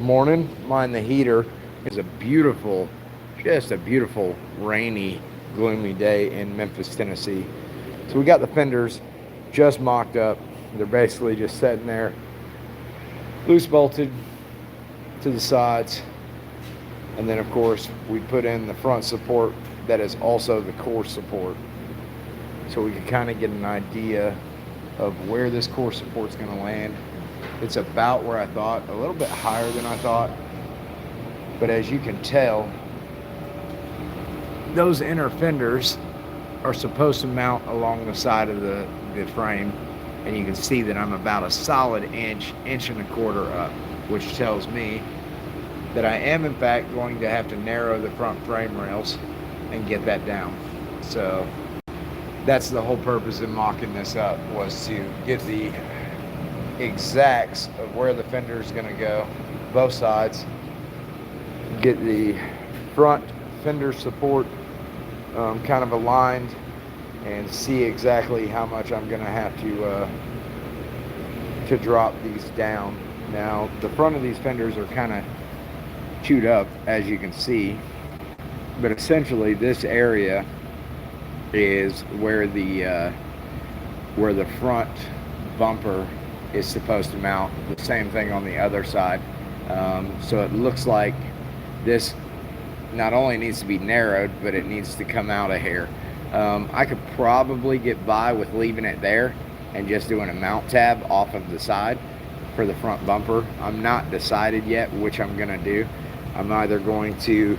Morning. Mind the heater. It's a beautiful, just a beautiful rainy, gloomy day in Memphis, Tennessee. So we got the fenders just mocked up. They're basically just sitting there, loose bolted to the sides. And then, of course, we put in the front support that is also the core support. So we can kind of get an idea of where this core support's going to land. It's about where I thought, a little bit higher than I thought. But as you can tell, those inner fenders are supposed to mount along the side of the frame. And you can see that I'm about a solid inch and a quarter up, which tells me that I am in fact going to have to narrow the front frame rails and get that down. So that's the whole purpose of mocking this up, was to get the exacts of where the fender is going to go, both sides, get the front fender support kind of aligned, and see exactly how much I'm going to have to drop these down. Now the front of these fenders are kind of chewed up, as you can see, but essentially this area is where the front bumper is supposed to mount. The same thing on the other side. So it looks like this not only needs to be narrowed, but it needs to come out a hair. I could probably get by with leaving it there and just doing a mount tab off of the side for the front bumper. I'm not decided yet which I'm gonna do. I'm either going to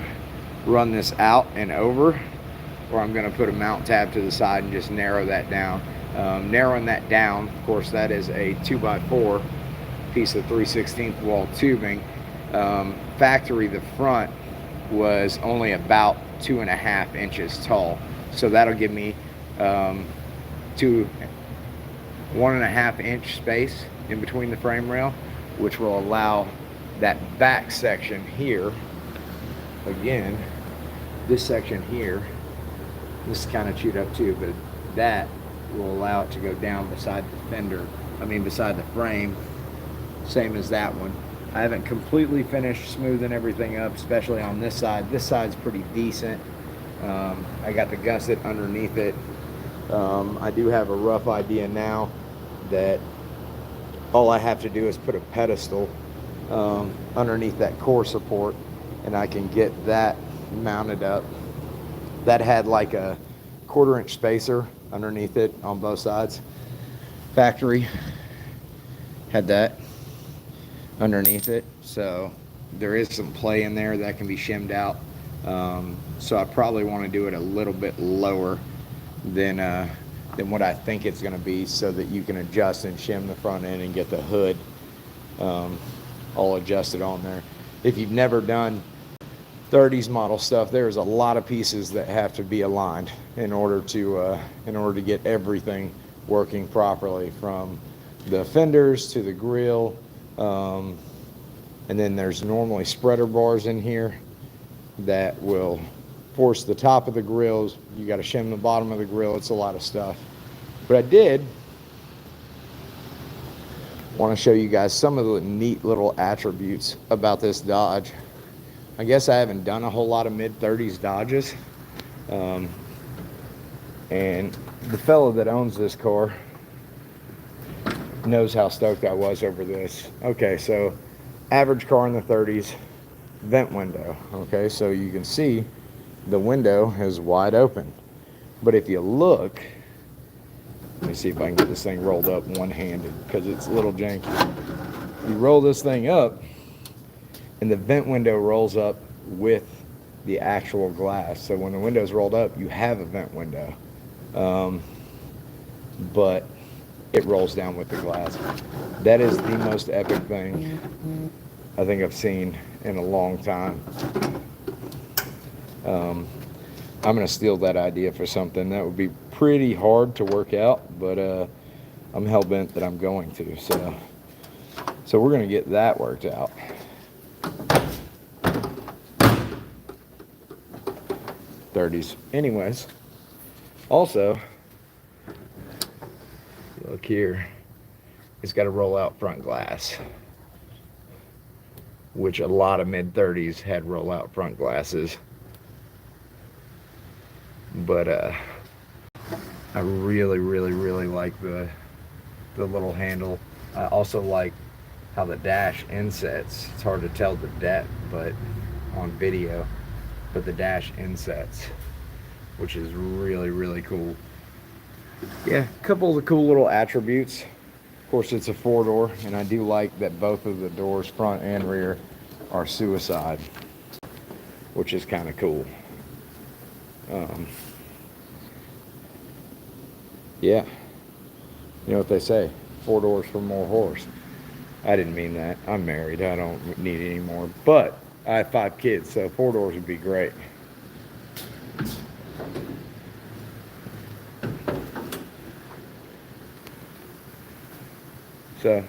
run this out and over, or I'm gonna put a mount tab to the side and just narrow that down. Narrowing that down, of course, that is a 2x4 piece of 3/16 wall tubing. Factory, the front was only about 2.5 inches tall, so that'll give me 1.5 inch space in between the frame rail, which will allow that back section here, again, this section here, this is kind of chewed up too, but that will allow it to go down beside the fender, beside the frame, same as that one. I haven't completely finished smoothing everything up, especially on this side. This side's pretty decent. I got the gusset underneath it. I do have a rough idea now that all I have to do is put a pedestal underneath that core support, and I can get that mounted up. That had like a 1/4 inch spacer underneath it on both sides. Factory had that underneath it, so there is some play in there that can be shimmed out. So I probably want to do it a little bit lower than what I think it's going to be, so that you can adjust and shim the front end and get the hood all adjusted on there. If you've never done 30s model stuff, there's a lot of pieces that have to be aligned in order to get everything working properly, from the fenders to the grill, and then there's normally spreader bars in here that will force the top of the grills. You got to shim the bottom of the grill. It's a lot of stuff, but I did want to show you guys some of the neat little attributes about this Dodge. I guess I haven't done a whole lot of mid-30s Dodges. And the fellow that owns this car knows how stoked I was over this. Okay, so average car in the 30s, vent window. Okay, so you can see the window is wide open. But if you look, let me see if I can get this thing rolled up one-handed, because it's a little janky. You roll this thing up, and the vent window rolls up with the actual glass. So when the window's rolled up, you have a vent window, but it rolls down with the glass. That is the most epic thing I think I've seen in a long time. I'm gonna steal that idea for something that would be pretty hard to work out, but I'm hell-bent that I'm going to. So we're gonna get that worked out. '30s. Anyways, also, look here, it's got a roll out front glass. which a lot of mid-30s had roll-out front glasses. But I really, really, really like the little handle. I also like how the dash insets. It's hard to tell the depth, but on video, but the dash insets, which is really, really cool. Yeah, a couple of the cool little attributes. Of course, it's a 4-door, and I do like that both of the doors, front and rear, are suicide, which is kind of cool. Yeah, you know what they say, 4 doors for more horse. I didn't mean that. I'm married. I don't need any more. But I have 5 kids, so 4 doors would be great. So,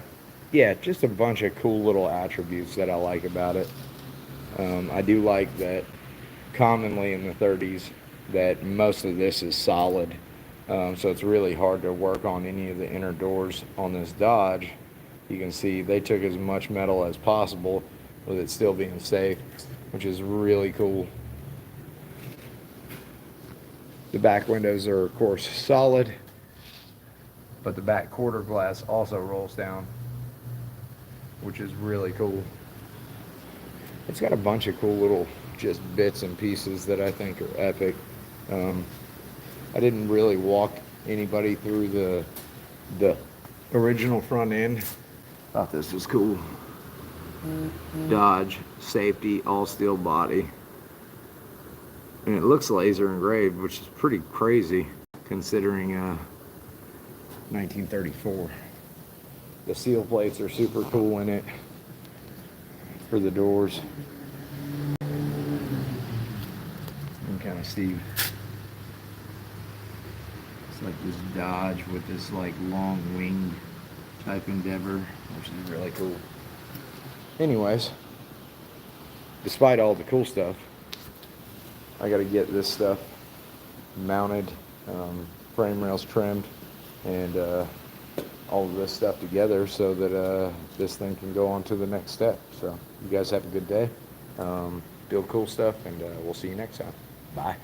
yeah, just a bunch of cool little attributes that I like about it. I do like that commonly in the 30s that most of this is solid. So it's really hard to work on any of the inner doors on this Dodge. You can see they took as much metal as possible with it still being safe, which is really cool. The back windows are, of course, solid, but the back quarter glass also rolls down, which is really cool. It's got a bunch of cool little just bits and pieces that I think are epic. I didn't really walk anybody through the original front end. Thought this was cool. Dodge safety all steel body, and it looks laser engraved, which is pretty crazy considering 1934. The seal plates are super cool in it for the doors. You can kind of see it's like this Dodge with this like long wing type endeavor, which is really cool. Anyways, despite all the cool stuff, I got to get this stuff mounted, frame rails trimmed, and all of this stuff together so that this thing can go on to the next step. So you guys have a good day, build cool stuff, and we'll see you next time. Bye.